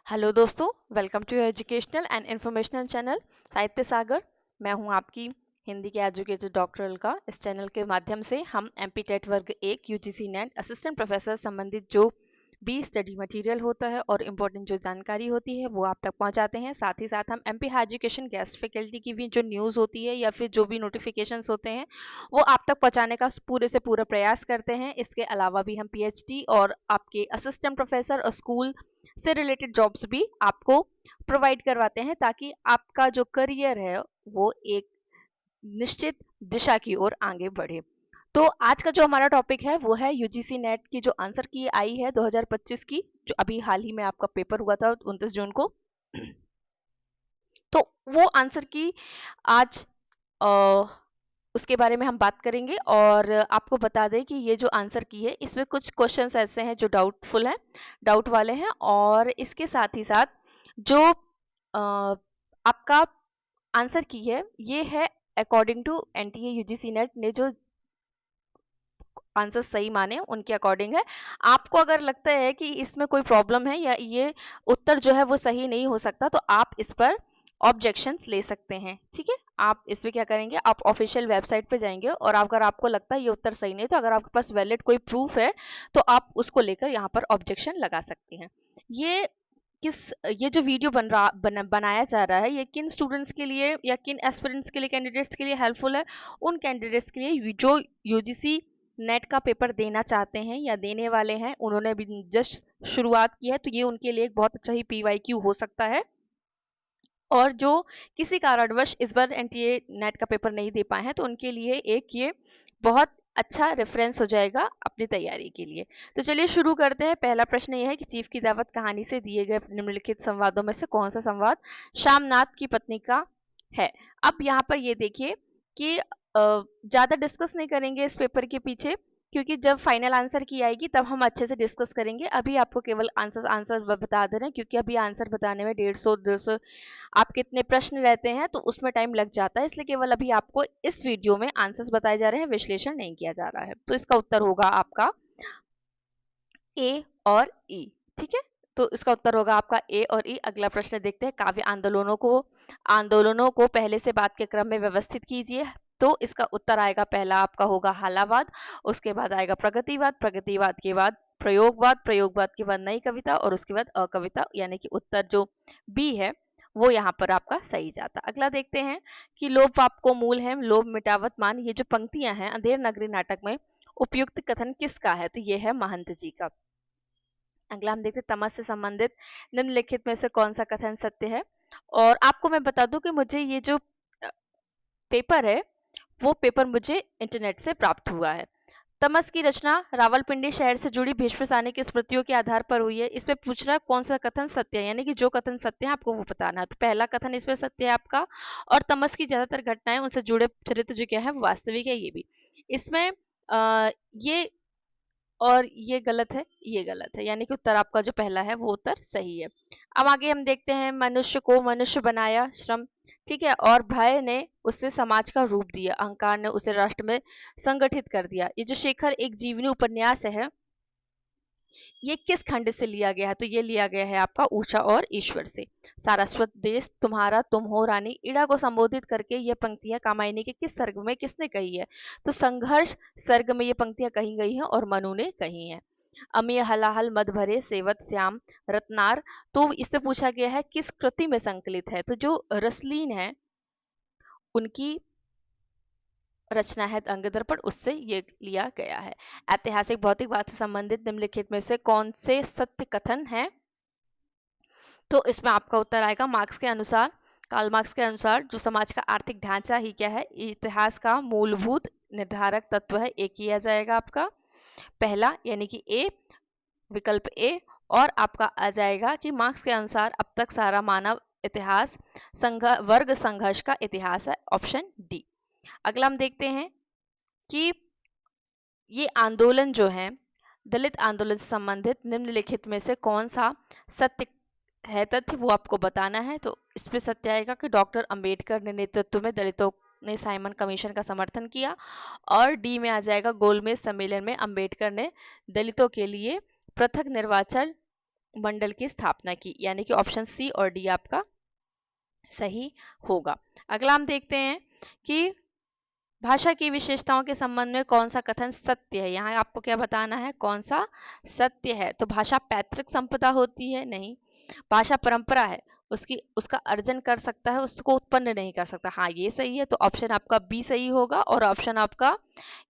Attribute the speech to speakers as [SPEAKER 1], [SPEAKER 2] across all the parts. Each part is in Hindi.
[SPEAKER 1] हेलो दोस्तों, welcome to your educational and informational channel Sahitya Sagar. मैं हूं आपकी हिंदी के एजुकेटर डॉक्टर अलका। इस चैनल के माध्यम से हम एमपी टेट वर्ग 1 यूजीसी नेट असिस्टेंट प्रोफेसर संबंधित जो भी स्टडी मटेरियल होता है और इम्पोर्टेंट जो जानकारी होती है वो आप तक पहुंचाते हैं। साथ ही साथ हम MP high education guest faculty की भी जो न्यूज़ होती है या फिर जो भी नोटिफिकेशंस होते हैं वो आप तक पहुंचाने का पूरे से पूरा प्रयास करते हैं। इसके अलावा भी हम पीएचडी और आपके असिस्टेंट प्रोफेसर और स्कूल से रिलेटेड जॉब्स भी आपको प्रोवाइड करवाते हैं ताकि आपका जो करियर है वो एक निश्चित दिशा की ओर आगे बढ़े। तो आज का जो हमारा टॉपिक है वो है यूजीसी नेट की जो आंसर की आई है 2025 की, जो अभी हाल ही में आपका पेपर हुआ था 29 जून को। तो वो आंसर की आज उसके बारे में हम बात करेंगे और आपको बता दें कि ये जो आंसर की है इसमें कुछ क्वेश्चंस ऐसे हैं जो डाउटफुल हैं, डाउट वाले हैं। और इसके साथ ही साथ जो आपका आंसर की है ये है according to NTA UGC NET ने जो आंसर सही माने उनके अकॉर्डिंग है। आपको अगर लगता है कि इसमें कोई प्रॉब्लम है या ये उत्तर जो है वो सही नहीं हो सकता तो आप इस पर ऑब्जेक्शंस ले सकते हैं। ठीक है, आप इसमें क्या करेंगे, आप ऑफिशियल वेबसाइट पे जाएंगे और अगर आपको लगता है ये उत्तर सही नहीं तो अगर आपके पास वैलिड कोई प्रूफ है तो आप उसको लेकर यहाँ पर ऑब्जेक्शन लगा सकते हैं। ये किस ये जो वीडियो बनाया जा रहा है ये किन स्टूडेंट्स के लिए या किन एस्पिरेंट्स के लिए, कैंडिडेट्स के लिए हेल्पफुल है? उन कैंडिडेट्स के लिए जो यूजीसी नेट का पेपर देना चाहते हैं या देने वाले हैं, उन्होंने भी जस्ट शुरुआत की है तो ये उनके लिए एक बहुत अच्छा ही पीवाईक्यू हो सकता है। और जो किसी कारणवश इस बार एनटीए नेट का पेपर नहीं दे पाए हैं तो उनके लिए एक ये बहुत अच्छा रेफरेंस हो जाएगा अपनी तैयारी के लिए। तो चलिए शुरू करते हैं। पहला प्रश्न यह है कि चीफ की दावत कहानी से दिए गए निम्नलिखित संवादों में से कौन सा संवाद श्यामनाथ की पत्नी का है? अब यहाँ पर ये देखिए कि ज्यादा डिस्कस नहीं करेंगे इस पेपर के पीछे, क्योंकि जब फाइनल आंसर की आएगी तब हम अच्छे से डिस्कस करेंगे। अभी आपको केवल आंसर आंसर बता दे रहे हैं क्योंकि अभी आंसर बताने में 150-200 आपके इतने प्रश्न रहते हैं तो उसमें टाइम लग जाता है, इसलिए केवल अभी आपको इस वीडियो में आंसर्स बताए जा रहे हैं, विश्लेषण नहीं किया जा रहा है। तो इसका उत्तर होगा आपका ए और ई। ठीक है, तो इसका उत्तर होगा आपका ए और ई। अगला प्रश्न देखते हैं। काव्य आंदोलनों को पहले से बाद के क्रम में व्यवस्थित कीजिए। तो इसका उत्तर आएगा, पहला आपका होगा हालावाद, उसके बाद आएगा प्रगतिवाद, प्रगतिवाद के बाद प्रयोगवाद, प्रयोगवाद के बाद नई कविता और उसके बाद अकविता, यानी कि उत्तर जो बी है वो यहाँ पर आपका सही जाता। अगला देखते हैं कि लोभ पाप को मूल है, लोभ मिटावत मान। ये जो पंक्तियां हैं अंधेर नगरी नाटक में उपयुक्त कथन किसका है? तो ये है महंत जी का। अगला हम देखते हैं तमस से संबंधित निम्नलिखित में से कौन सा कथन सत्य है? और आपको मैं बता दूं कि मुझे ये जो पेपर है वो पेपर मुझे इंटरनेट से प्राप्त हुआ है। तमस की रचना रावलपिंडी शहर से जुड़ी भीष्म सानी की स्मृतियों के आधार पर हुई है। इसमें पूछ रहा है कौन सा कथन सत्य है, यानी कि जो कथन सत्य है आपको वो बताना है। तो पहला कथन इसमें सत्य है आपका, और तमस की ज्यादातर घटनाएं उनसे जुड़े चरित्र जो क्या है वो वास्तविक है। ये भी इसमें ये और ये गलत है, ये गलत है, यानी कि उत्तर आपका जो पहला है वो उत्तर सही है। अब आगे हम देखते हैं, मनुष्य को मनुष्य बनाया श्रम, ठीक है, और भय ने उससे समाज का रूप दिया, अहंकार ने उसे राष्ट्र में संगठित कर दिया। ये जो शेखर एक जीवनी उपन्यास है ये किस खंड से लिया गया है? तो ये लिया गया है आपका ऊषा और ईश्वर से। सारस्वत देश तुम्हारा तुम हो रानी, इड़ा को संबोधित करके ये पंक्तियां कामायनी के किस सर्ग में किसने कही है? तो संघर्ष सर्ग में ये पंक्तियां कही गई हैं और मनु ने कही हैं। अमीय हलाहल मद भरे सेवत श्याम रत्नार, तो इससे पूछा गया है किस कृति में संकलित है? तो जो रसलीन है उनकी रचना है अंग दर्पण, उससे ये लिया गया है। ऐतिहासिक भौतिकवाद से संबंधित निम्नलिखित में से कौन से सत्य कथन है? तो इसमें आपका उत्तर आएगा मार्क्स के अनुसार, कार्ल मार्क्स के अनुसार जो समाज का आर्थिक ढांचा ही क्या है, इतिहास का मूलभूत निर्धारक तत्व है। एक किया जाएगा आपका पहला, यानी कि ए, विकल्प ए। और आपका आ जाएगा कि मार्क्स के अनुसार अब तक सारा मानव इतिहास वर्ग संघर्ष का इतिहास है, ऑप्शन डी। अगला हम देखते हैं कि ये आंदोलन जो है दलित आंदोलन से संबंधित निम्नलिखित में से कौन सा सत्य है तथ्य, वो आपको बताना है। तो इसमें सत्य आएगा कि डॉक्टर अंबेडकर ने नेतृत्व में दलितों ने साइमन कमीशन का समर्थन किया। और डी में आ जाएगा गोलमेज सम्मेलन में अंबेडकर ने दलितों के लिए पृथक निर्वाचन मंडल की स्थापना की, यानी कि ऑप्शन सी और डी आपका सही होगा। अगला हम देखते हैं कि भाषा की विशेषताओं के संबंध में कौन सा कथन सत्य है। यहाँ आपको क्या बताना है, कौन सा सत्य है। तो भाषा पैतृक संपदा होती है, नहीं। भाषा परंपरा है, उसका अर्जन कर सकता है, उसको उत्पन्न नहीं कर सकता, हाँ ये सही है। तो ऑप्शन आपका बी सही होगा। और ऑप्शन आपका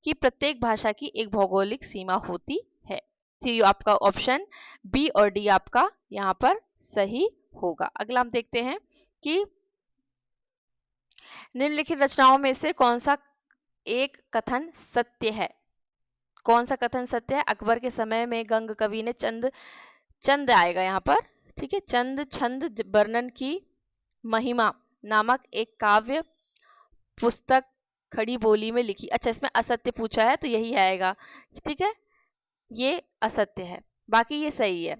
[SPEAKER 1] कि प्रत्येक भाषा की एक भौगोलिक सीमा होती है। तो ये आपका ऑप्शन बी और डी आपका यहाँ पर सही होगा। अगला हम देखते हैं कि निम्नलिखित रचनाओं में से कौन सा एक कथन सत्य है। कौन सा कथन सत्य है। अकबर के समय में गंग कवि ने चंद आएगा यहाँ पर, ठीक है, चंद छंद वर्णन की महिमा नामक एक काव्य पुस्तक खड़ी बोली में लिखी। अच्छा, इसमें असत्य पूछा है तो यही आएगा, ठीक है, ये असत्य है। बाकी ये सही है,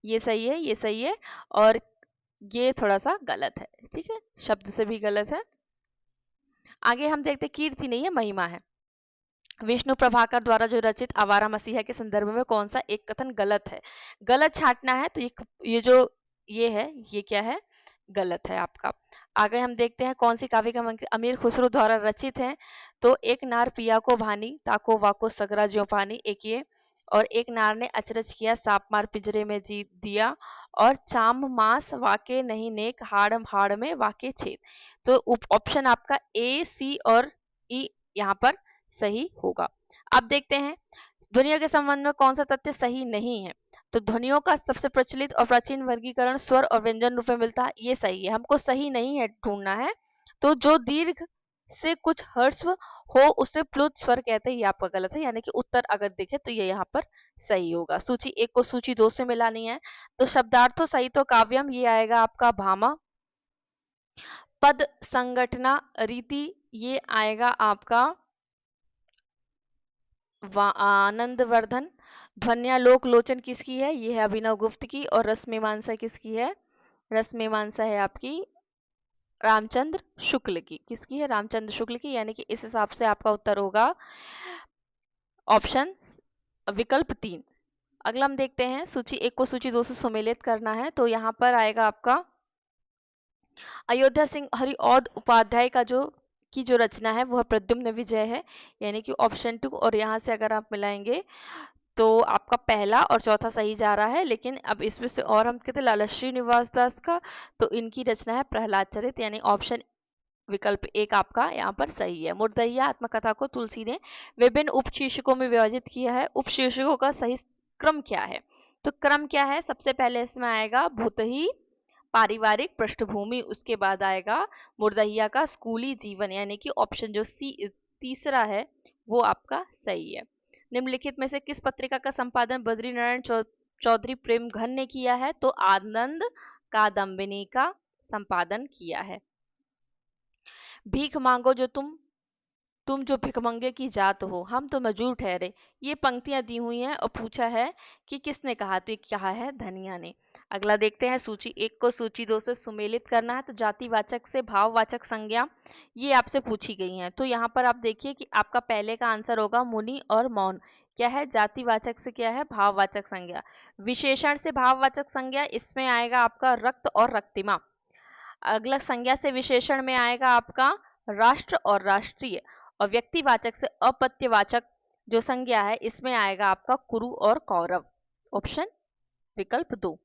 [SPEAKER 1] ये सही है, ये सही है, और ये थोड़ा सा गलत है, ठीक है, शब्द से भी गलत है। आगे हम देखते, कीर्ति नहीं है, महिमा है। विष्णु प्रभाकर द्वारा जो रचित आवारा मसीहा के संदर्भ में कौन सा एक कथन गलत है। गलत छांटना है तो ये जो ये है, ये क्या है, गलत है आपका। आगे हम देखते हैं कौन सी काव्य का अमीर खुसरो द्वारा रचित है। तो एक नार पिया को भानी, ताको वाको सगरा ज्यों पानी, एक ये, और एक नार ने अचरज किया, सांप मार पिंजरे में जी दिया, और चाम मास वाके नहीं नेक, हाड़ हाड़ में वाके छेद। तो ऑप्शन आपका ए, सी और ई यहाँ पर सही होगा। अब देखते हैं ध्वनियों के संबंध में कौन सा तथ्य सही नहीं है। तो ध्वनियों का सबसे प्रचलित और प्राचीन वर्गीकरण स्वर और व्यंजन रूप में मिलता है, ये सही है। हमको सही नहीं है ढूंढना है। तो जो दीर्घ से कुछ ह्रस्व हो उसे प्लुत स्वर कहते हैं, ये आपका गलत है। यानी कि उत्तर अगर देखें तो ये यहाँ पर सही होगा। सूची एक को सूची दो से मिलानी है। तो शब्दार्थो सही तो काव्यम, ये आएगा आपका भामा। पद संगठना रीति, ये आएगा आपका आनंदवर्धन। ध्वन्यालोक लोचन किसकी है, ये है अभिनव गुप्त की। और रस मीमांसा किसकी है, रस मीमांसा है आपकी रामचंद्र शुक्ल की। किसकी है, रामचंद्र शुक्ल की। यानी कि इस हिसाब से आपका उत्तर होगा ऑप्शन विकल्प 3। अगला हम देखते हैं सूची एक को सूची दो से सुमेलित करना है। तो यहाँ पर आएगा आपका अयोध्या सिंह हरिऔध उपाध्याय का जो रचना है वह प्रद्युम्न विजय है, यानी कि ऑप्शन 2। और यहाँ से अगर आप मिलाएंगे तो आपका पहला और चौथा सही जा रहा है। लेकिन अब इसमें से और हम कहते हैं लाला श्रीनिवास दास का, तो इनकी रचना है प्रहलाद चरित, यानी ऑप्शन विकल्प 1 आपका यहाँ पर सही है। मुर्दैया आत्मकथा को तुलसी ने विभिन्न उपशीर्षकों में विभाजित किया है। उपशीर्षकों का सही क्रम क्या है। तो क्रम क्या है, सबसे पहले इसमें आएगा भूतही पारिवारिक पृष्ठभूमि, उसके बाद आएगा मुर्दैया का स्कूली जीवन, यानी कि ऑप्शन जो सी तीसरा है वो आपका सही है। निम्नलिखित में से किस पत्रिका का संपादन बद्रीनारायण चौधरी प्रेम घन ने किया है। तो आनंद कादम्बिनी का संपादन किया है। भीख मांगो जो तुम जो भिखमंगे की जात हो, हम तो मजूर ठहरे, ये पंक्तियां दी हुई हैं और पूछा है कि किसने कहा। तो ये कहा है धनिया ने। अगला देखते हैं सूची एक को सूची दो से सुमेलित करना है। तो जातिवाचक से भाववाचक संज्ञा ये आपसे पूछी गई हैं। तो यहाँ पर आप देखिए कि आपका पहले का आंसर होगा मुनि और मौन। क्या है, जातिवाचक से क्या है, भाववाचक संज्ञा। विशेषण से भाववाचक संज्ञा, इसमें आएगा आपका रक्त और रक्तिमा। अगला संज्ञा से विशेषण में आएगा आपका राष्ट्र और राष्ट्रीय। और व्यक्तिवाचक से अपत्यवाचक जो संज्ञा है इसमें आएगा आपका कुरु और कौरव। ऑप्शन विकल्प 2।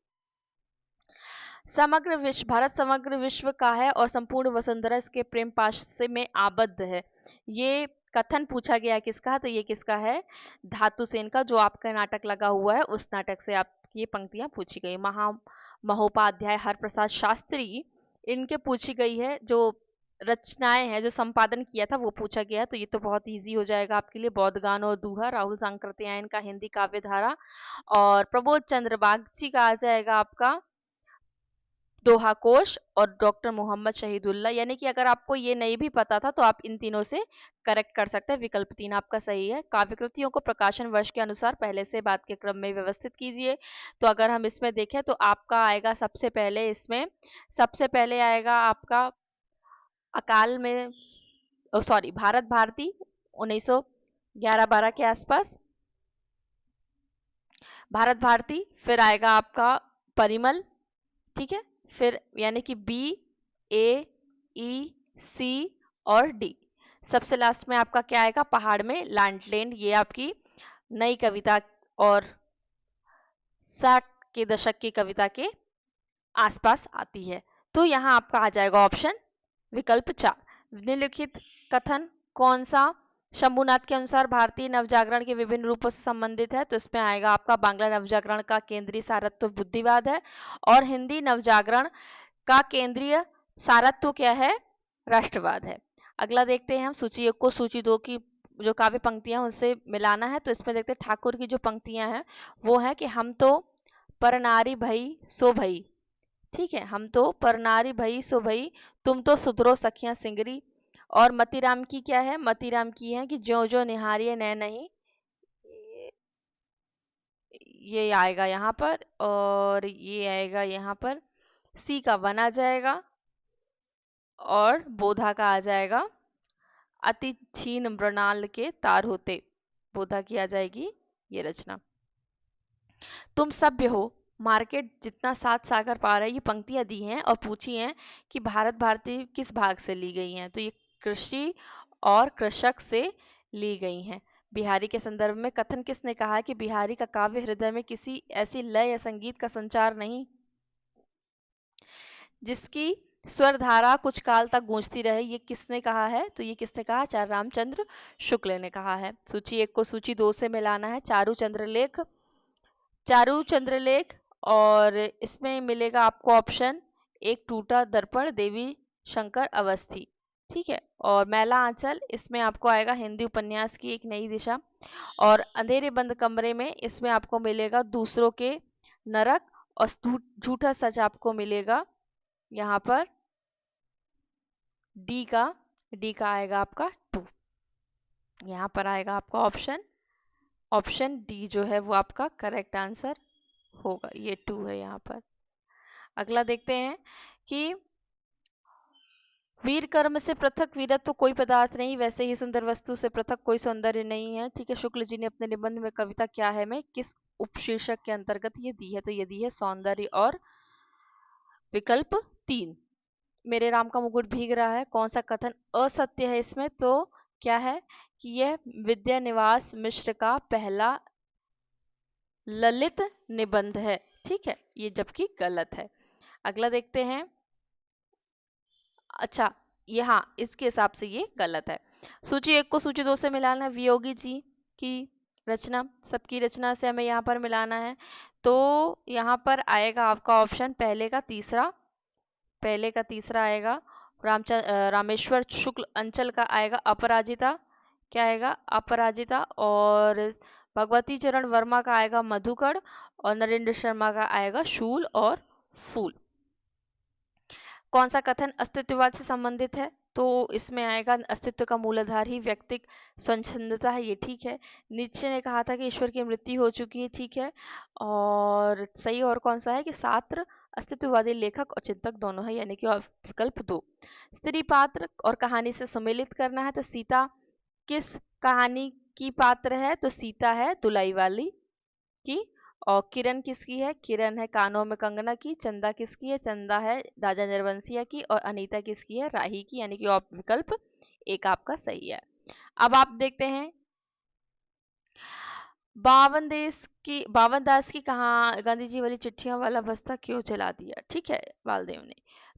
[SPEAKER 1] समग्र विश्व, भारत समग्र विश्व का है और संपूर्ण वसुंधरा इसके प्रेम पाश से में आबद्ध है। ये कथन पूछा गया किसका, तो ये किसका है, धातु सेन का, जो आपका नाटक लगा हुआ है उस नाटक से आप ये पंक्तियां पूछी गई। महोपाध्याय हरप्रसाद शास्त्री, इनके पूछी गई है। जो रचनाएं हैं, जो संपादन किया था वो पूछा गया है। तो ये तो बहुत इजी हो जाएगा आपके लिए। बौद्धगान और दूहा, राहुल सांकृत्यायन का हिंदी काव्य धारा, और प्रबोध चंद्र बागची का आ जाएगा आपका दोहा कोश, और डॉक्टर मोहम्मद शहीदुल्ला। यानी कि अगर आपको ये नहीं भी पता था तो आप इन तीनों से करेक्ट कर सकते हैं। विकल्प 3 आपका सही है। काव्यकृतियों को प्रकाशन वर्ष के अनुसार पहले से बाद के क्रम में व्यवस्थित कीजिए। तो अगर हम इसमें देखें तो आपका आएगा सबसे पहले, इसमें सबसे पहले आएगा आपका अकाल में, सॉरी, भारत भारती 1911-12 के आसपास। भारत भारती, फिर आएगा आपका परिमल, ठीक है, फिर यानी कि बी, ए, ई, सी और डी। सबसे लास्ट में आपका क्या आएगा, पहाड़ में लैंडलैंड। ये आपकी नई कविता और 60 के दशक की कविता के आसपास आती है। तो यहाँ आपका आ जाएगा ऑप्शन विकल्प 4। निम्नलिखित कथन कौन सा शंभुनाथ के अनुसार भारतीय नवजागरण के विभिन्न रूपों से संबंधित है? तो इसमें आएगा आपका बांग्ला नवजागरण का केंद्रीय सारत्व बुद्धिवाद है, और हिंदी नवजागरण का केंद्रीय सारत्व क्या है, राष्ट्रवाद है। अगला देखते हैं हम सूची 1 को सूची 2 की जो काव्य पंक्तियां उनसे मिलाना है। तो इसमें देखते हैं ठाकुर की जो पंक्तियां हैं वो है कि हम तो पर नारी भई सो भई, ठीक है, हम तो पर नारी भई सो भई, तुम तो सुधरो सखियां सिंगरी। और मतीराम की क्या है, मतीराम की है कि जो जो निहारिये नैन नहीं, ये आएगा यहाँ पर, और ये आएगा यहाँ पर, सी का वन आ जाएगा, और बोधा का आ जाएगा अति छीन मृणाल के तार होते, बोधा की आ जाएगी ये रचना। तुम सभ्य हो, मार्केट जितना सात सागर पार है, ये पंक्तियां दी हैं और पूछी हैं कि भारत भारती किस भाग से ली गई हैं। तो ये कृषि और कृषक से ली गई हैं। बिहारी के संदर्भ में कथन किसने कहा है कि बिहारी का काव्य हृदय में किसी ऐसी लय या संगीत का संचार नहीं जिसकी स्वर धारा कुछ काल तक गूंजती रहे। ये किसने कहा है? तो ये किसने कहा? आचार्य रामचंद्र शुक्ल ने कहा है। सूची 1 को सूची 2 से मिलाना है। चारु चंद्रलेख, चारु चंद्रलेख, और इसमें मिलेगा आपको ऑप्शन एक टूटा दर्पण देवी शंकर अवस्थी, ठीक है, और मैला आंचल, इसमें आपको आएगा हिंदी उपन्यास की एक नई दिशा, और अंधेरे बंद कमरे में इसमें आपको मिलेगा दूसरों के नरक, और झूठा सच आपको मिलेगा यहाँ पर डी का आएगा आपका 2। यहाँ पर आएगा आपका ऑप्शन डी जो है वो आपका करेक्ट आंसर होगा, ये 2 है यहाँ पर। अगला देखते हैं कि वीर कर्म से पृथक वीरत्व तो कोई पदार्थ नहीं, वैसे ही सुंदर वस्तु से पृथक कोई सौंदर्य नहीं है, ठीक है। शुक्ल जी ने अपने निबंध में कविता क्या है में किस उपशीर्षक के अंतर्गत ये दी है? तो ये दी है सौंदर्य और विकल्प 3। मेरे राम का मुकुट भीग रहा है, कौन सा कथन असत्य है इसमें? तो क्या है कि यह विद्यानिवास मिश्र का पहला ललित निबंध है, ठीक है, ये जबकि गलत है। अगला देखते हैं, अच्छा यहाँ इसके हिसाब से ये गलत है। सूची 1 को सूची 2 से मिलाना है। वियोगी जी की रचना, सबकी रचना से हमें यहाँ पर मिलाना है। तो यहाँ पर आएगा आपका ऑप्शन पहले का तीसरा आएगा रामेश्वर शुक्ल अंचल का आएगा अपराजिता, क्या आएगा? अपराजिता, और भगवती चरण वर्मा का आएगा मधुकर, और नरेंद्र शर्मा का आएगा शूल और फूल। कौन सा कथन अस्तित्ववाद से संबंधित है? तो इसमें आएगा अस्तित्व का मूलाधार ही व्यक्तिक स्वच्छंदता है, ये ठीक है। नीचे ने कहा था कि ईश्वर की मृत्यु हो चुकी है, ठीक है, और सही और कौन सा है कि सात्र अस्तित्ववादी लेखक और चिंतक दोनों है, यानी कि विकल्प 2। स्त्री पात्र और कहानी से सम्मिलित करना है। तो सीता किस कहानी की पात्र है? तो सीता है दुलाई वाली की। और किरण किसकी है? किरण है कानों में कंगना की। चंदा किसकी है? चंदा है राजा नरवंशिया की। और अनीता किसकी है? राही की, यानी कि विकल्प 1 आपका सही है। अब आप देखते हैं बावन दास की कहा गांधी जी वाली चिट्ठियों वाला बस्ता क्यों चला दिया, ठीक है, बालदेव ने।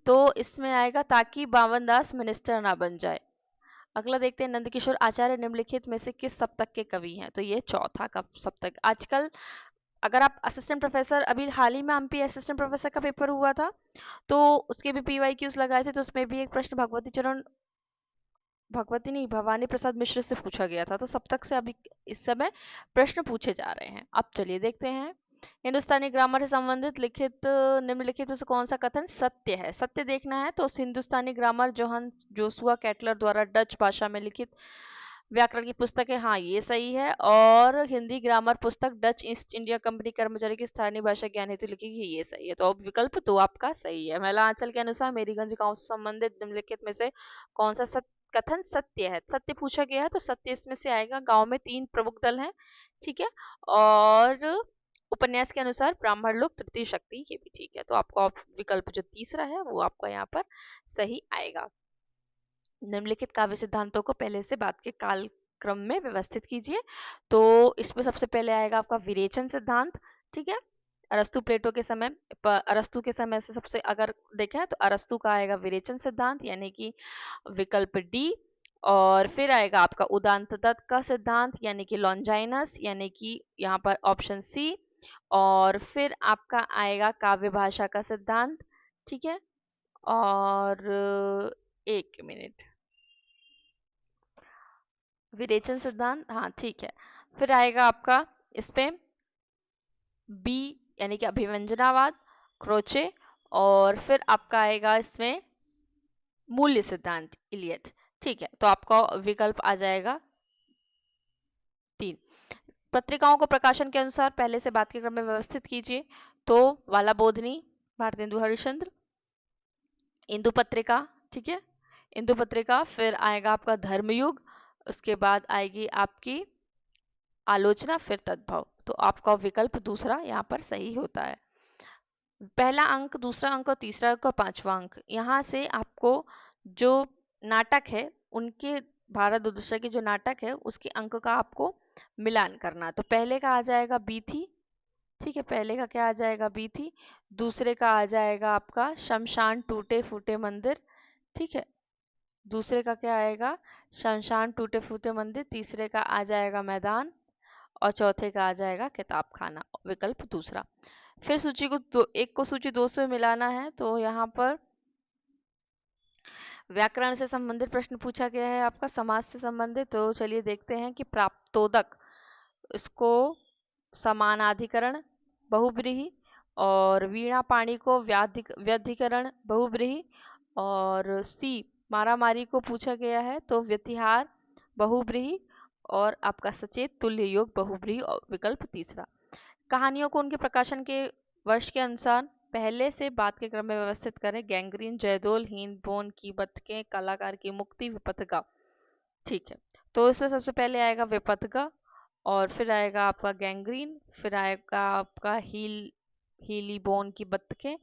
[SPEAKER 1] तो इसमें आएगा ताकि बावन दास मिनिस्टर ना बन जाए। अगला देखते हैं नंदकिशोर आचार्य निम्नलिखित में से किस सप्तक के कवि हैं? तो ये चौथा का सप्तक। आजकल अगर आप असिस्टेंट प्रोफेसर, अभी हाल ही में एमपी असिस्टेंट प्रोफेसर का पेपर हुआ था, तो उसके भी पीवाईक्यूज लगाए थे, तो उसमें भी एक प्रश्न भगवती नहीं भवानी प्रसाद मिश्र से पूछा गया था। तो सप्तक से अभी इस समय प्रश्न पूछे जा रहे हैं। अब चलिए देखते हैं हिंदुस्तानी ग्रामर से संबंधित निम्नलिखित में से कौन सा कथन सत्य है? सत्य देखना है तो हिंदुस्तानी ग्रामर जोहन जोसुआ कैटलर द्वारा डच भाषा में लिखित व्याकरण की पुस्तक है, हाँ ये सही है। और हिंदी ग्रामर पुस्तक डच ईस्ट इंडिया कंपनी कर्मचारी की स्थानीय भाषा ज्ञान हेतु लिखी गई, ये सही है। तो अब विकल्प 2 आपका सही है। महिला आंचल के अनुसार मेरीगंज गांव से संबंधित निम्नलिखित में से कौन सा कथन सत्य है? सत्य पूछा गया है तो सत्य इसमें से आएगा। गांव में 3 प्रमुख दल हैं, ठीक है, और उपन्यास के अनुसार ब्राह्मण लोग तृतीय शक्ति, ये भी ठीक है। तो आपका विकल्प जो तीसरा है वो आपका यहाँ पर सही आएगा। निम्नलिखित काव्य सिद्धांतों को पहले से बाद के काल क्रम में व्यवस्थित कीजिए। तो इसमें सबसे पहले आएगा आपका विरेचन सिद्धांत, ठीक है। अरस्तु प्लेटो के समय, अरस्तु के समय से सबसे अगर देखें तो अरस्तु का आएगा विरेचन सिद्धांत, यानी कि विकल्प डी। और फिर आएगा आपका उदांत तत्व का सिद्धांत, यानी कि लॉन्जाइनस, यानी कि यहाँ पर ऑप्शन सी। और फिर आपका आएगा काव्य भाषा का सिद्धांत, ठीक है। और एक मिनट, विरेचन सिद्धांत, हाँ ठीक है। फिर आएगा आपका इसपे बी, यानी कि अभिव्यंजनावाद, क्रोचे। और फिर आपका आएगा इसमें मूल्य सिद्धांत, इलियट, ठीक है। तो आपका विकल्प आ जाएगा 3। पत्रिकाओं को प्रकाशन के अनुसार पहले से बाद के क्रम में व्यवस्थित कीजिए। तो वाला बोधनी, भारतेंदु हरिश्चंद्र, इंदु पत्रिका, ठीक है, इंदु पत्रिका। फिर आएगा आपका धर्मयुग, उसके बाद आएगी आपकी आलोचना, फिर तद्भव। तो आपका विकल्प दूसरा यहाँ पर सही होता है। पहला अंक, दूसरा अंक और तीसरा अंक और पांचवा अंक, यहाँ से आपको जो नाटक है उनके, भारत दूरदर्शन के जो नाटक है उसके अंक का आपको मिलान करना। तो पहले का आ जाएगा बी थी, ठीक है, पहले का क्या आ जाएगा बी थी। दूसरे का आ जाएगा आपका शमशान टूटे फूटे मंदिर, ठीक है, दूसरे का क्या आएगा शमशान टूटे फूटे मंदिर। तीसरे का आ जाएगा मैदान। और चौथे का आ जाएगा किताब खाना, विकल्प दूसरा। फिर सूची को एक को सूची 2 से मिलाना है। तो यहाँ पर व्याकरण से संबंधित प्रश्न पूछा गया है, आपका समास से संबंधित। तो चलिए देखते हैं कि प्राप्तोदक, इसको समानाधिकरण बहुब्रीहि, और वीणा पाणी को व्यधिकरण बहुब्रीहि, और सी मारामारी को पूछा गया है तो व्यतिहार बहुब्रीहि, और आपका सचेत तुल्य योग बहुब्रीहि, और विकल्प तीसरा। कहानियों को उनके प्रकाशन के वर्ष के अनुसार पहले से बाद के क्रम में व्यवस्थित करें। गैंग्रीन, जयदोल, हीन बोन की बतकें, कलाकार की मुक्ति, विपथगा, ठीक है। तो इसमें सबसे पहले आएगा विपथगा, और फिर आएगा आपका गैंग्रीन, फिर आएगा आपका हीली बोन की बतकें,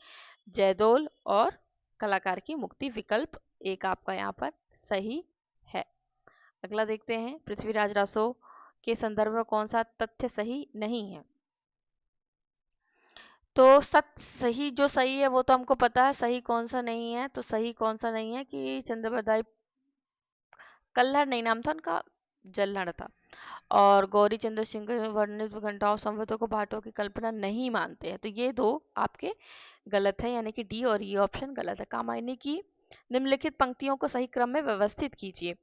[SPEAKER 1] जयदोल, और कलाकार की मुक्ति। विकल्प एक आपका यहाँ पर सही है। अगला देखते हैं, पृथ्वीराज रासो के संदर्भ में कौन सा तथ्य सही नहीं है। तो सही जो सही है वो तो हमको पता है, सही कौन सा नहीं है। तो सही कौन सा नहीं है कि चंद्रबरदाई कल्हड़ नहीं नाम था उनका, जल्हड़ था। और गौरी चंद्र सिंह वर्णित घंटाओं संवतों को भाटों की कल्पना नहीं मानते हैं। तो ये दो आपके गलत है, यानी कि डी और ये ऑप्शन गलत है। कामायनी की निम्नलिखित पंक्तियों को सही क्रम में व्यवस्थित कीजिए,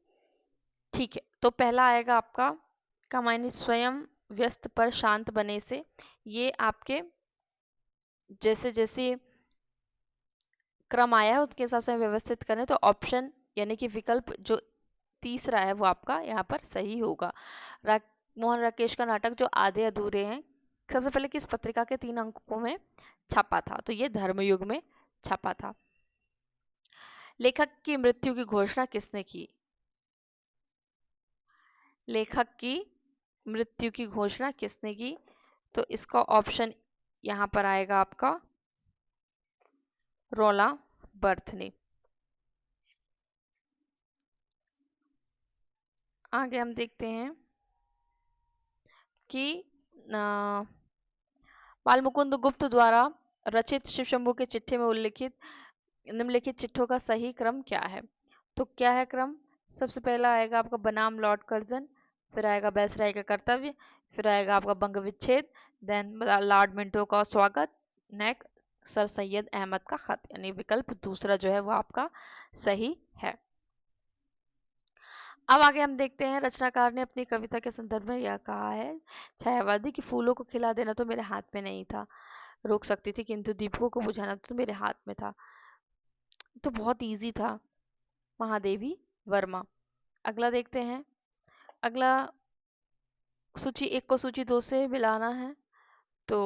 [SPEAKER 1] ठीक है। तो पहला आएगा आपका कामायनी स्वयं व्यस्त पर शांत बने से। ये आपके जैसे जैसे क्रम आया है उसके हिसाब से व्यवस्थित करें। तो ऑप्शन यानी कि विकल्प जो तीसरा है वो आपका यहाँ पर सही होगा। मोहन राकेश का नाटक जो आधे अधूरे हैं सबसे पहले किस पत्रिका के 3 अंकों में छपा था। तो ये धर्मयुग में छपा था। लेखक की मृत्यु की घोषणा किसने की। लेखक की मृत्यु की घोषणा किसने की। तो इसका ऑप्शन यहाँ पर आएगा आपका रोला बर्थ ने। आगे हम देखते हैं कि बालमुकुंद गुप्त द्वारा रचित शिव शंभू के चिट्ठे में उल्लिखित निम्नलिखित चिट्ठों का सही क्रम क्या है। तो क्या है क्रम, सबसे पहला आएगा आपका बनाम लॉर्ड कर्जन, फिर आएगा बैसराय का कर्तव्य, फिर आएगा आपका बंग विच्छेद, देन लॉर्ड मिंटो का स्वागत, नेक्स्ट सर सैयद अहमद का खत, यानी विकल्प दूसरा जो है वो आपका सही है। अब आगे हम देखते हैं रचनाकार ने अपनी कविता के संदर्भ में यह कहा है, छायावादी की फूलों को खिला देना तो मेरे हाथ में नहीं था, रोक सकती थी किंतु दीपकों को बुझाना तो मेरे हाथ में था। तो बहुत इजी था, महादेवी वर्मा। अगला देखते हैं, अगला सूची 1 को सूची 2 से मिलाना है। तो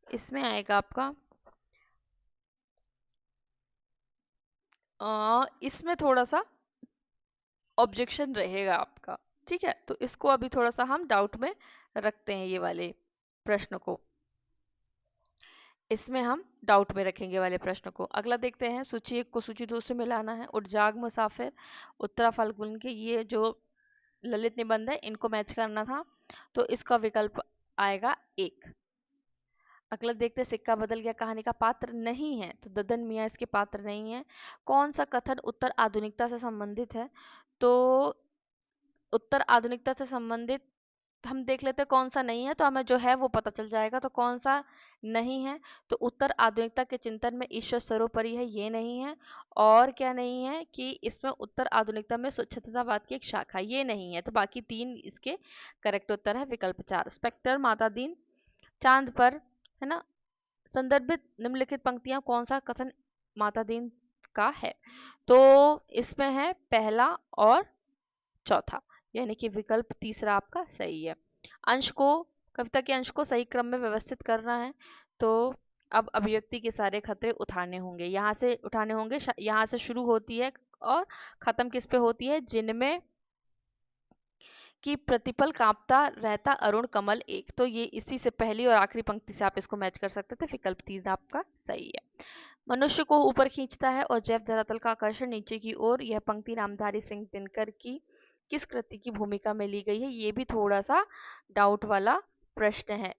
[SPEAKER 1] इसमें आएगा आपका इसमें थोड़ा सा ऑब्जेक्शन रहेगा आपका, ठीक है। तो इसको अभी थोड़ा सा हम डाउट में रखते हैं ये वाले प्रश्न को, इसमें हम डाउट में रखेंगे वाले प्रश्न को। अगला देखते हैं, सूची 1 को सूची 2 से मिलाना है। उठ जाग मुसाफिर, उत्तरा फाल्गुन के, ये जो ललित निबंध है इनको मैच करना था, तो इसका विकल्प आएगा 1। अगला देखते हैं, सिक्का बदल गया कहानी का पात्र नहीं है, तो ददन मियाँ इसके पात्र नहीं है। कौन सा कथन उत्तर आधुनिकता से संबंधित है, तो उत्तर आधुनिकता से संबंधित हम देख लेते हैं कौन सा नहीं है, तो हमें जो है वो पता चल जाएगा। तो कौन सा नहीं है, तो उत्तर आधुनिकता के चिंतन में ईश्वर सर्वोपरि है, ये नहीं है। और क्या नहीं है कि इसमें उत्तर आधुनिकता में स्वच्छतावाद की एक शाखा, ये नहीं है। तो बाकी 3 इसके करेक्ट उत्तर है। विकल्प 4, स्पेक्टर, माता दीन, चांद पर, है ना, संदर्भित निम्नलिखित पंक्तियां कौन सा कथन माता दीन का है, तो इसमें है पहला और चौथा, यानी कि विकल्प तीसरा आपका सही है। अंश को, कविता के अंश को सही क्रम में व्यवस्थित करना है, तो अब अभिव्यक्ति के सारे खतरे उठाने होंगे, यहाँ से उठाने होंगे। यहाँ से शुरू होती है और खत्म किस पे होती है, जिनमें कि प्रतिपल कांपता रहता अरुण कमल एक, तो ये इसी से पहली और आखिरी पंक्ति से आप इसको मैच कर सकते थे। विकल्प 3 आपका सही है। मनुष्य को ऊपर खींचता है और जैव धरातल का आकर्षण नीचे की ओर, यह पंक्ति नामधारी सिंह दिनकर की किस कृति की भूमिका में ली गई है, ये भी थोड़ा सा डाउट वाला प्रश्न है।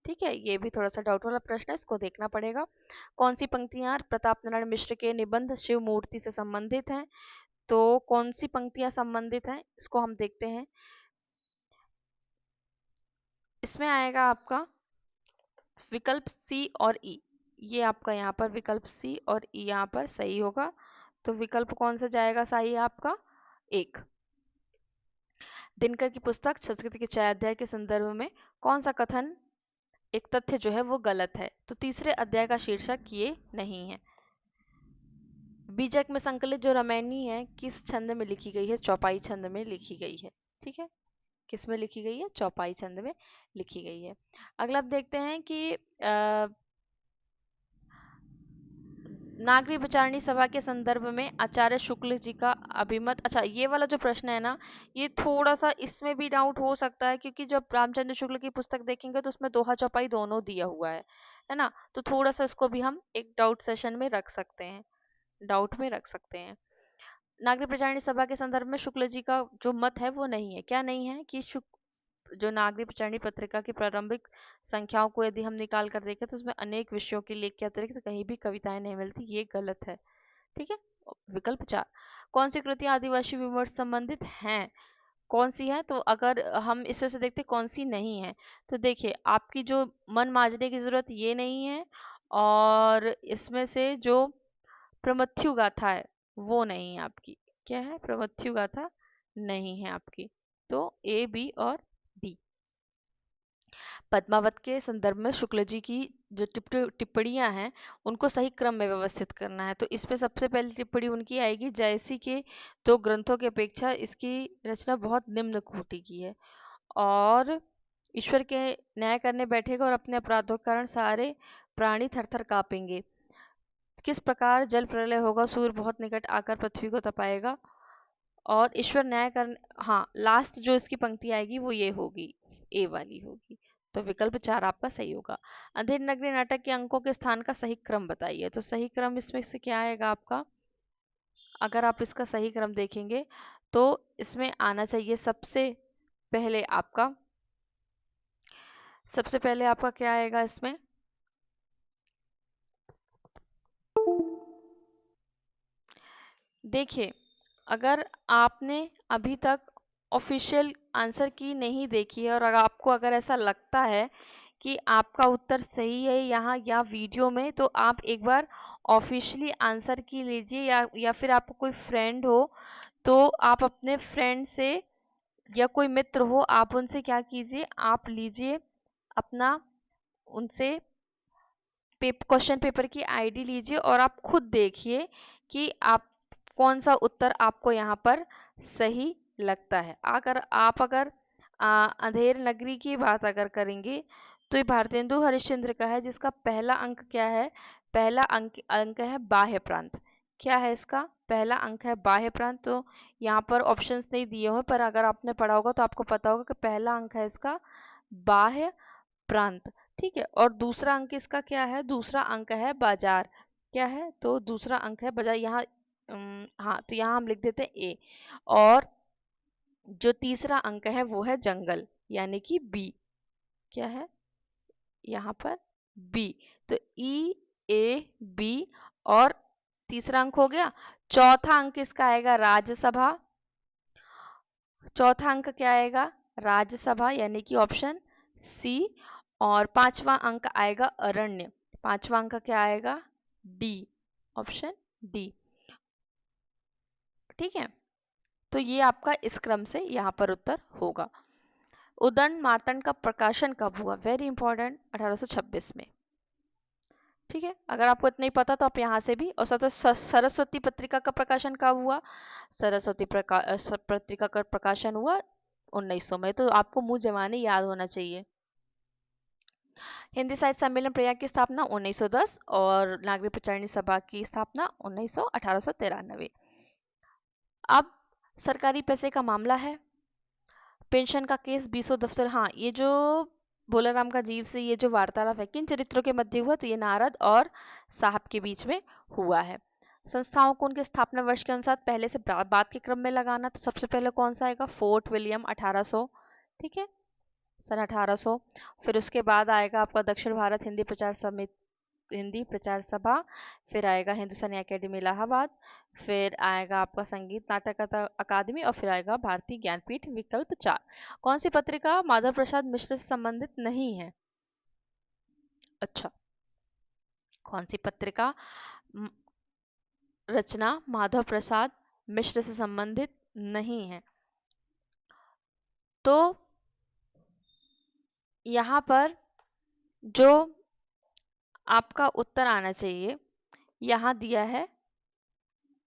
[SPEAKER 1] ठीक है, ये भी थोड़ा सा डाउट वाला प्रश्न है, इसको देखना पड़ेगा। कौन सी पंक्तियां प्रताप नारायण मिश्र के निबंध शिव मूर्ति से संबंधित हैं, तो कौन सी पंक्तियां संबंधित हैं इसको हम देखते हैं। इसमें आएगा आपका विकल्प सी और ई, ये आपका यहाँ पर विकल्प सी और ई यहाँ पर सही होगा। तो विकल्प कौन सा जाएगा सही आपका 1। दिनकर की पुस्तक संस्कृत के 4 अध्याय के संदर्भ में कौन सा कथन, एक तथ्य जो है वो गलत है, तो तीसरे अध्याय का शीर्षक ये नहीं है। बीजक में संकलित जो रामायणी है किस छंद में लिखी गई है, चौपाई छंद में लिखी गई है। ठीक है, किस में लिखी गई है, चौपाई छंद में लिखी गई है। अगला आप देखते हैं कि नागरी विचारणी सभा के संदर्भ में आचार्य शुक्ल जी का अभिमत, अच्छा ये वाला जो प्रश्न है ना, ये थोड़ा सा इसमें भी डाउट हो सकता है, क्योंकि जब रामचंद्र शुक्ल की पुस्तक देखेंगे तो उसमें दोहा चौपाई दोनों दिया हुआ है ना, तो थोड़ा सा इसको भी हम एक डाउट सेशन में रख सकते हैं, डाउट में रख सकते हैं। नागरिक प्रचारणी सभा के संदर्भ में शुक्ल जी का जो मत है वो नहीं है, क्या नहीं है कि जो नागरिक प्रचारणी पत्रिका की प्रारंभिक संख्याओं को यदि हम निकाल कर देखें तो उसमें अनेक विषयों के लेख के अतिरिक्त कहीं भी कविताएं नहीं मिलती, ये गलत है। ठीक है, विकल्प 4, कौन सी कृतियां आदिवासी विमर्श संबंधित हैं, कौन सी है, तो अगर हम इस वजह से देखते कौन सी नहीं है, तो देखिए आपकी जो मन मांजने की जरूरत ये नहीं है, और इसमें से जो प्रमथ्यु गाथा है वो नहीं है आपकी, क्या है, प्रमथ्यु गाथा नहीं है आपकी, तो ए बी और डी। पद्मावत के संदर्भ में शुक्ल जी की जो टिप्पणियां हैं उनको सही क्रम में व्यवस्थित करना है, तो इसमें सबसे पहली टिप्पणी उनकी आएगी, जयसी के 2 ग्रंथों की अपेक्षा इसकी रचना बहुत निम्न कोटि की है, और ईश्वर के न्याय करने बैठेगा और अपने अपराधों के कारण सारे प्राणी थरथर कांपेंगे, किस प्रकार जल प्रलय होगा, सूर्य बहुत निकट आकर पृथ्वी को तपाएगा, और ईश्वर न्याय कर, हाँ लास्ट जो इसकी पंक्ति आएगी वो ये होगी, ए वाली होगी, तो विकल्प 4 आपका सही होगा। अंधेर नगरी नाटक के अंकों के स्थान का सही क्रम बताइए, तो सही क्रम इसमें से क्या आएगा आपका, अगर आप इसका सही क्रम देखेंगे तो इसमें आना चाहिए सबसे पहले आपका क्या आएगा इसमें, देखिए अगर आपने अभी तक ऑफिशियल आंसर की नहीं देखी है और अगर आपको ऐसा लगता है कि आपका उत्तर सही है यहाँ या वीडियो में, तो आप एक बार ऑफिशियली आंसर की लीजिए, या फिर आपको कोई फ्रेंड हो तो आप अपने फ्रेंड से या कोई मित्र हो आप उनसे क्या कीजिए, आप लीजिए अपना, उनसे क्वेश्चन पेपर की आईडी लीजिए और आप खुद देखिए कि आप कौन सा उत्तर आपको यहाँ पर सही लगता है। अगर अंधेर नगरी की बात अगर करेंगे तो ये भारतेंदु हरिश्चंद्र का है, जिसका पहला अंक क्या है, पहला अंक है बाह्य प्रांत, क्या है इसका पहला अंक है बाह्य प्रांत, तो यहाँ पर ऑप्शंस नहीं दिए हुए, पर अगर आपने पढ़ा होगा तो आपको पता होगा कि पहला अंक है इसका बाह्य प्रांत, ठीक है। और दूसरा अंक इसका क्या है, दूसरा अंक है बाजार, क्या है, तो दूसरा अंक है बाजार। यहाँ हाँ, तो यहाँ हम लिख देते हैं ए। और जो तीसरा अंक है वो है जंगल, यानी कि बी, क्या है यहाँ पर बी। तो ई ए बी, और तीसरा अंक हो गया। चौथा अंक इसका आएगा राज्यसभा, चौथा अंक क्या आएगा, राज्यसभा, यानी कि ऑप्शन सी। और पांचवा अंक आएगा अरण्य, पांचवा अंक क्या आएगा, डी, ऑप्शन डी, ठीक है। तो ये आपका इस क्रम से यहाँ पर उत्तर होगा। उदंड मार्तंड का प्रकाशन कब हुआ, वेरी इंपॉर्टेंट, 1826 में, ठीक है। अगर आपको इतना ही पता तो आप यहाँ से भी। और सरस्वती पत्रिका का प्रकाशन कब हुआ, सरस्वती पत्रिका का प्रकाशन हुआ 1900 में, तो आपको मुंह जबानी याद होना चाहिए। हिंदी साहित्य सम्मेलन प्रयाग की स्थापना 1910 और नागरिक प्रचारणी सभा की स्थापना 1893। अब सरकारी पैसे का मामला है, पेंशन का केस, बीसों दफ्तर। हाँ, ये जो भोलाराम का जीव से ये जो वार्तालाप है किन चरित्रों के मध्य हुआ, तो ये नारद और साहब के बीच में हुआ है। संस्थाओं को उनके स्थापना वर्ष के अनुसार पहले से बाद के क्रम में लगाना, तो सबसे पहले कौन सा आएगा, फोर्ट विलियम 1800, ठीक है, सन 1800। फिर उसके बाद आएगा आपका दक्षिण भारत हिंदी प्रचार समिति, हिंदी प्रचार सभा। फिर आएगा हिंदुस्तानी एकेडमी इलाहाबाद। फिर आएगा आपका संगीत नाटक अकादमी। और फिर आएगा भारतीय ज्ञानपीठ। विकल्प 4। कौन सी पत्रिका माधव प्रसाद मिश्र से संबंधित नहीं है, अच्छा, कौन सी पत्रिका रचना माधव प्रसाद मिश्र से संबंधित नहीं है, तो यहाँ पर जो आपका उत्तर आना चाहिए, यहाँ दिया है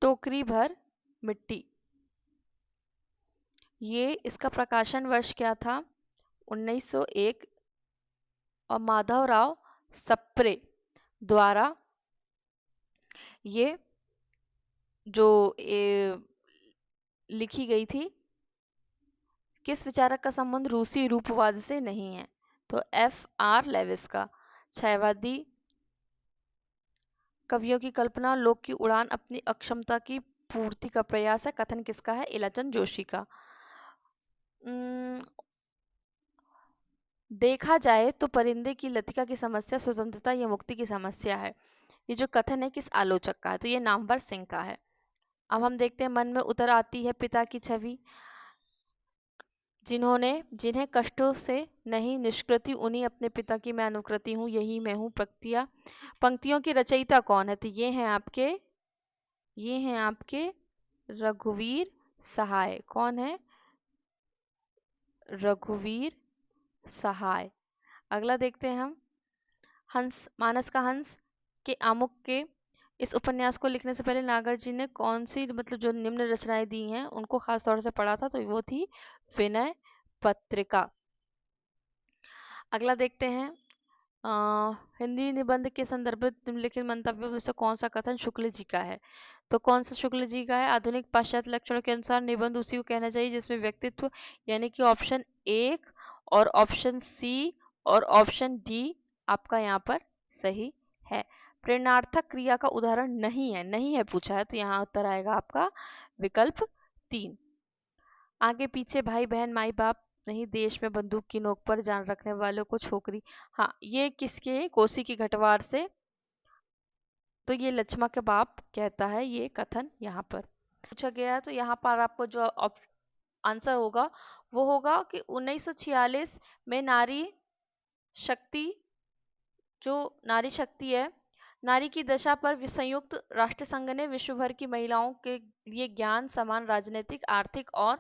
[SPEAKER 1] टोकरी भर मिट्टी। ये इसका प्रकाशन वर्ष क्या था, 1901, और माधवराव सप्रे द्वारा ये जो लिखी गई थी। किस विचारक का संबंध रूसी रूपवाद से नहीं है, तो एफ आर लेविस का। छायावादी कवियों की कल्पना, लोक की उड़ान अपनी अक्षमता की पूर्ति का प्रयास है, कथन किसका है, इलाचंद जोशी का। देखा जाए तो परिंदे की लतिका की समस्या स्वतंत्रता या मुक्ति की समस्या है। ये जो कथन है किस आलोचक का है, तो ये नामवर सिंह का है। अब हम देखते हैं, मन में उतर आती है पिता की छवि, जिन्हें कष्टों से नहीं निष्कृति, उन्हीं अपने पिता की मैं अनुकृति हूँ, यही मैं हूँ पंक्तियों की रचयिता कौन है, तो ये हैं आपके रघुवीर सहाय। कौन है, रघुवीर सहाय। अगला देखते हैं हम, हंस मानस का हंस के आमुख के इस उपन्यास को लिखने से पहले नागार्जुन जी ने कौन सी, मतलब जो निम्न रचनाएं दी हैं उनको खास तौर से पढ़ा था, तो वो थी विनय पत्रिका। अगला देखते हैं, हिंदी निबंध के संदर्भित निम्नलिखित मंतव्यों में से कौन सा कथन शुक्ल जी का है, तो कौन सा शुक्ल जी का है, आधुनिक पाश्चात्य लक्षणों के अनुसार निबंध उसी को कहना चाहिए जिसमें व्यक्तित्व, यानी कि ऑप्शन 1 और ऑप्शन सी और ऑप्शन डी आपका यहाँ पर सही है। प्रेरणार्थक क्रिया का उदाहरण नहीं है पूछा है, तो यहाँ उत्तर आएगा आपका विकल्प 3। आगे पीछे भाई बहन माई बाप नहीं, देश में बंदूक की नोक पर जान रखने वालों को छोकरी। हाँ, ये किसके, कोसी की घटवार से, तो ये लक्ष्मा के बाप कहता है ये कथन यहाँ पर पूछा गया है। तो यहाँ पर आपको जो आंसर होगा वो होगा कि 1946 में नारी शक्ति, जो नारी शक्ति है, नारी की दशा पर संयुक्त राष्ट्र संघ ने विश्व भर की महिलाओं के लिए ज्ञान, समान राजनीतिक, आर्थिक और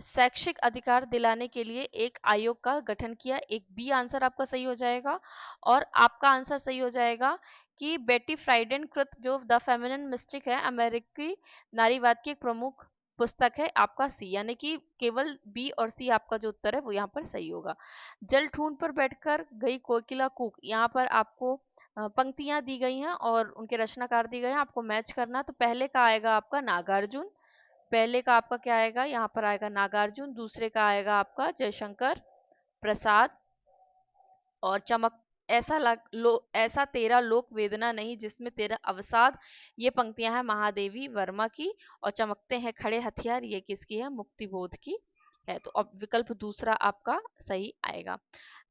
[SPEAKER 1] शैक्षिक अधिकार दिलाने के लिए एक आयोग का गठन किया। एक बी आंसर आपका सही हो जाएगा। और आपका आंसर सही हो जाएगा कि बेटी फ्राइडेन कृत जो द फेमिनिन मिस्टिक है, अमेरिकी नारीवाद की एक प्रमुख पुस्तक है, आपका सी, यानी कि केवल बी और सी आपका जो उत्तर है वो यहाँ पर सही होगा। जल ठूंठ पर बैठकर गई कोकिला कूक, यहाँ पर आपको पंक्तियां दी गई हैं और उनके रचनाकार दिए गए हैं, आपको मैच करना। तो पहले का आएगा आपका नागार्जुन, पहले का आपका क्या आएगा, यहाँ पर आएगा नागार्जुन। दूसरे का आएगा आपका जयशंकर प्रसाद। और चमक ऐसा तेरा लोक वेदना नहीं जिसमें तेरा अवसाद। ये पंक्तियां हैं महादेवी वर्मा की। और चमकते हैं खड़े हथियार ये किसकी है? मुक्ति बोध की है। तो अब विकल्प दूसरा आपका सही आएगा।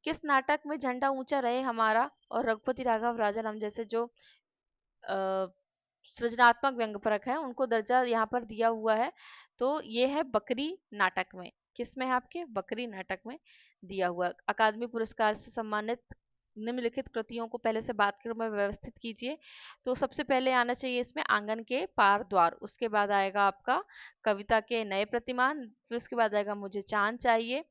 [SPEAKER 1] किस नाटक में झंडा ऊंचा रहे हमारा और रघुपति राघव राजा राम जैसे जो सृजनात्मक व्यंग परक है उनको दर्जा यहाँ पर दिया हुआ है? तो ये है बकरी नाटक में। किस में है आपके? बकरी नाटक में दिया हुआ। अकादमी पुरस्कार से सम्मानित निम्नलिखित कृतियों को पहले से बात क्रम में व्यवस्थित कीजिए। तो सबसे पहले आना चाहिए इसमें आंगन के पार द्वार, उसके बाद आएगा आपका कविता के नए प्रतिमान, फिर उसके बाद आएगा मुझे चांद चाहिए,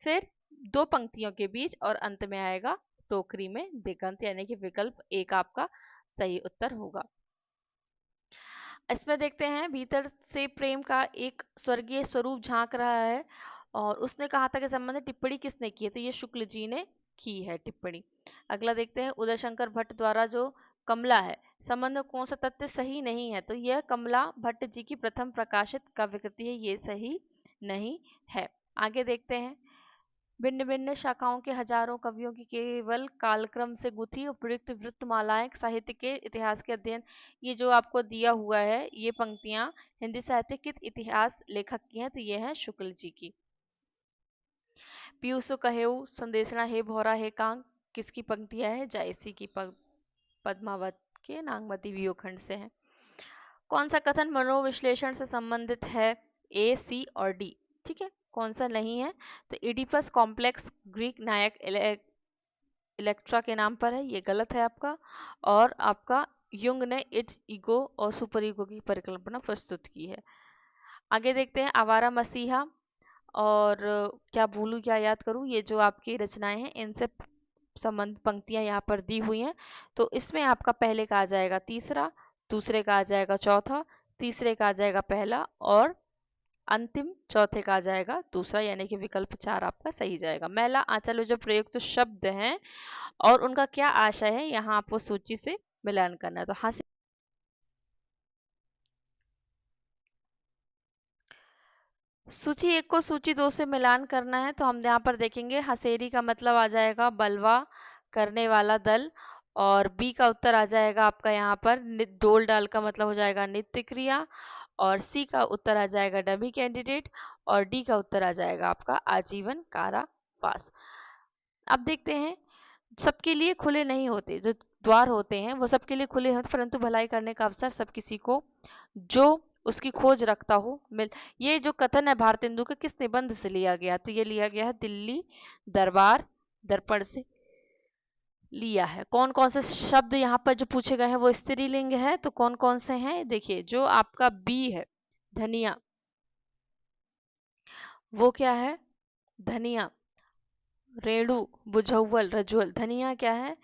[SPEAKER 1] फिर दो पंक्तियों के बीच, और अंत में आएगा टोकरी में दिगंत, यानी कि विकल्प एक आपका सही उत्तर होगा। इसमें देखते हैं भीतर से प्रेम का एक स्वर्गीय स्वरूप झांक रहा है और उसने कहा था कि संबंध टिप्पणी किसने की है? तो ये शुक्ल जी ने की है टिप्पणी। अगला देखते हैं उदय शंकर भट्ट द्वारा जो कमला है संबंध कौन सा तथ्य सही नहीं है? तो यह कमला भट्ट जी की प्रथम प्रकाशित काव्य कृति है, ये सही नहीं है। आगे देखते हैं भिन्न भिन्न शाखाओं के हजारों कवियों की केवल कालक्रम से गुथी उपयुक्त वृत्तमालाएं साहित्य के इतिहास के अध्ययन। ये जो आपको दिया हुआ है ये पंक्तियां हिंदी साहित्य के इतिहास लेखक की हैं, तो ये है शुक्ल जी की। पीयूष कहेऊ संदेशना हे भौरा हे कांग किसकी पंक्तियां है? जायसी की। पद्मावत के नागमती वियोखंड से है। कौन सा कथन मनोविश्लेषण से संबंधित है? ए, सी और डी। ठीक है, कौन सा नहीं है? तो इडिपस कॉम्प्लेक्स ग्रीक नायक इलेक्ट्रा के नाम पर है, ये गलत है आपका। और आपका युंग ने इट्स ईगो और सुपर ईगो की परिकल्पना प्रस्तुत की है। आगे देखते हैं आवारा मसीहा और क्या भूलूं क्या याद करूं, ये जो आपकी रचनाएं हैं इनसे संबंध पंक्तियां यहाँ पर दी हुई हैं। तो इसमें आपका पहले का आ जाएगा तीसरा, दूसरे का आ जाएगा चौथा, तीसरे का आ जाएगा पहला और अंतिम चौथे का आ जाएगा दूसरा, यानी कि विकल्प 4 आपका सही जाएगा। मैला आंचल जो प्रयुक्त शब्द हैं और उनका क्या आशय है, यहाँ आपको सूची से मिलान करना है। तो हाँ, सूची 1 को सूची 2 से मिलान करना है। तो हम यहाँ पर देखेंगे हसेरी का मतलब आ जाएगा बलवा करने वाला दल, और बी का उत्तर आ जाएगा आपका यहाँ पर डोल डाल का मतलब हो जाएगा नित्य क्रिया, और सी का उत्तर आ जाएगा डमी कैंडिडेट, और डी का उत्तर आ जाएगा आपका आजीवन कारावास। अब देखते हैं सबके लिए खुले नहीं होते, जो द्वार होते हैं वो सबके लिए खुले होते, परंतु भलाई करने का अवसर सब किसी को जो उसकी खोज रखता हो मिल। ये जो कथन है भारतेंदु का किस निबंध से लिया गया? तो ये लिया गया है दिल्ली दरबार दर्पण से लिया है। कौन कौन से शब्द यहाँ पर जो पूछे गए हैं वो स्त्रीलिंग है, तो कौन कौन से हैं? देखिए जो आपका बी है धनिया, वो क्या है? धनिया। रेणु बुझौल रजुअल, धनिया क्या है?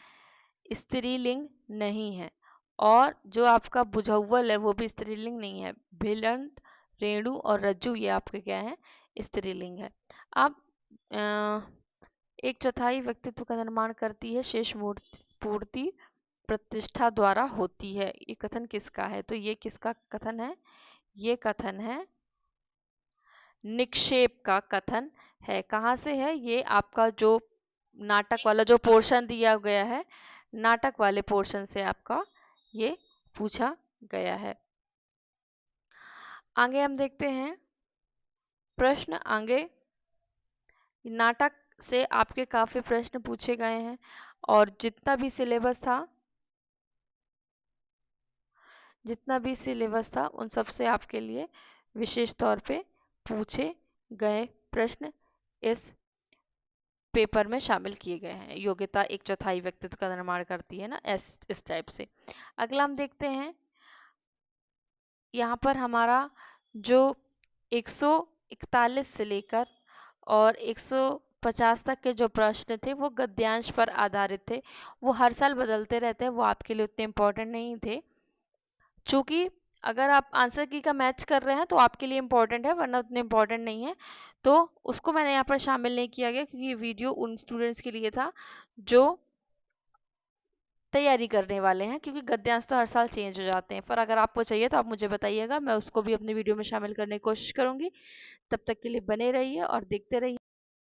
[SPEAKER 1] स्त्रीलिंग नहीं है। और जो आपका बुझौल है वो भी स्त्रीलिंग नहीं है। भिलंत रेणु और रज्जु ये आपके क्या है? स्त्रीलिंग है। अब एक चौथाई व्यक्तित्व का निर्माण करती है, शेष पूर्ति प्रतिष्ठा द्वारा होती है, ये कथन किसका है? तो ये किसका कथन है? ये कथन है निक्षेप का कथन है। कहाँ से है? ये आपका जो नाटक वाला जो पोर्शन दिया गया है, नाटक वाले पोर्शन से आपका ये पूछा गया है। आगे हम देखते हैं प्रश्न। आगे नाटक से आपके काफी प्रश्न पूछे गए हैं और जितना भी सिलेबस था उन सब से आपके लिए विशेष तौर पे पूछे गए प्रश्न इस पेपर में शामिल किए गए हैं। योग्यता एक चौथाई व्यक्तित्व का निर्माण करती है ना, इस टाइप से। अगला हम देखते हैं यहाँ पर हमारा जो 141 से लेकर और 150 तक के जो प्रश्न थे वो गद्यांश पर आधारित थे। वो हर साल बदलते रहते हैं, वो आपके लिए उतने इम्पोर्टेंट नहीं थे। चूंकि अगर आप आंसर की का मैच कर रहे हैं तो आपके लिए इम्पोर्टेंट है, वरना उतने इम्पोर्टेंट नहीं है। तो उसको मैंने यहाँ पर शामिल नहीं किया गया क्योंकि ये वीडियो उन स्टूडेंट्स के लिए था जो तैयारी करने वाले हैं, क्योंकि गद्यांश तो हर साल चेंज हो जाते हैं। पर अगर आपको चाहिए तो आप मुझे बताइएगा, मैं उसको भी अपने वीडियो में शामिल करने की कोशिश करूंगी। तब तक के लिए बने रहिए और देखते रहिए।